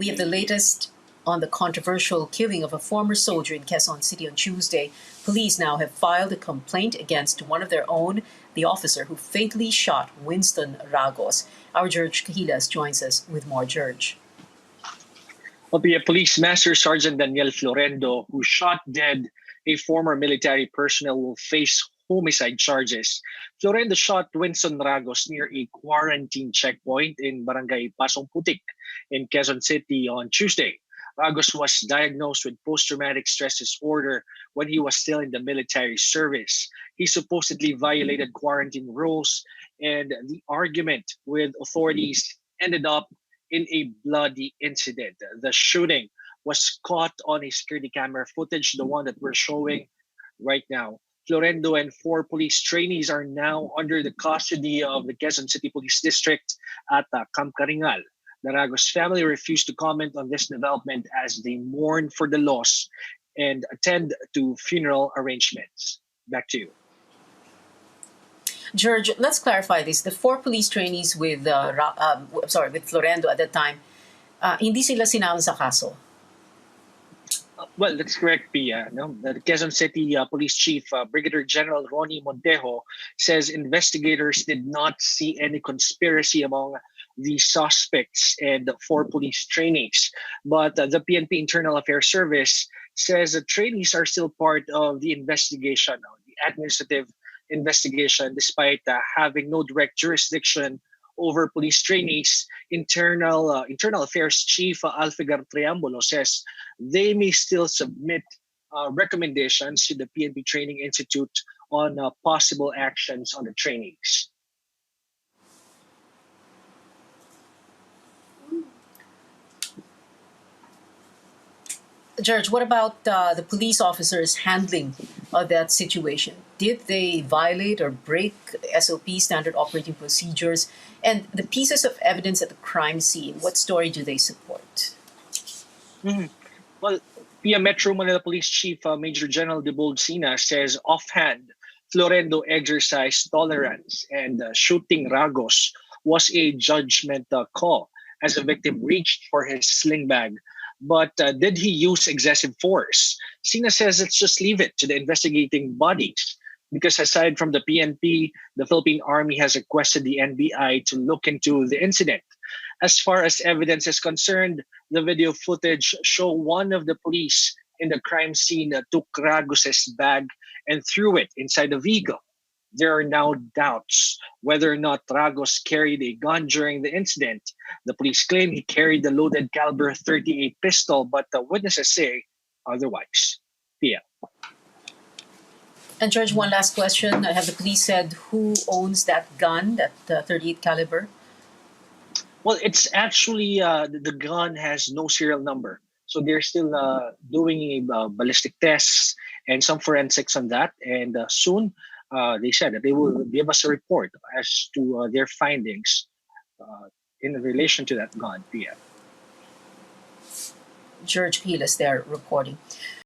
We have the latest on the controversial killing of a former soldier in Quezon City on Tuesday. Police now have filed a complaint against one of their own, the officer who fatally shot Winston Ragos. Our George Cahilas joins us with more. George. Police Master Sergeant Daniel Florendo, who shot dead a former military personnel, will face homicide charges. Florendo shot Winston Ragos near a quarantine checkpoint in Barangay Pasong Putik in Quezon City on Tuesday. Ragos was diagnosed with post-traumatic stress disorder when he was still in the military service. He supposedly violated quarantine rules, and the argument with authorities ended up in a bloody incident. The shooting was caught on a security camera footage, the one that we're showing right now. Florendo and 4 police trainees are now under the custody of the Quezon City Police District at Camp Karingal. The Ragos family refused to comment on this development as they mourn for the loss and attend to funeral arrangements. Back to you. George, let's clarify this. The 4 police trainees with with Florendo at that time, hindi sila sinama sa kaso. Well, that's correct, Pia. No? The Quezon City Police Chief, Brigadier General Ronnie Montejo, says investigators did not see any conspiracy among the suspects and 4 police trainees. But the PNP Internal Affairs Service says the trainees are still part of the investigation, the administrative investigation, despite having no direct jurisdiction over police trainees. Internal Affairs Chief Alfigar Triambulo says they may still submit recommendations to the PNP Training Institute on possible actions on the trainees. George, what about the police officers' handling of that situation? Did they violate or break SOP, standard operating procedures? And the pieces of evidence at the crime scene, what story do they support? Well, Pia Metro Manila Police Chief Major General Debold Sina says offhand, Florendo exercised tolerance and shooting Ragos was a judgment call as the victim reached for his sling bag. But did he use excessive force? Sina says let's just leave it to the investigating bodies, because aside from the PNP, the Philippine Army has requested the NBI to look into the incident. As far as evidence is concerned, the video footage show one of the police in the crime scene took Ragos' bag and threw it inside the vehicle. There are now doubts whether or not Ragos carried a gun during the incident. The police claim he carried the loaded caliber .38 pistol, but the witnesses say otherwise. Pia. And George, one last question. Have the police said who owns that gun, that .38 caliber? Well, it's actually, the gun has no serial number. So they're still doing ballistic tests and some forensics on that. And soon, they said that they will give us a report as to their findings in relation to that gun, Pia. George Cahilas there reporting.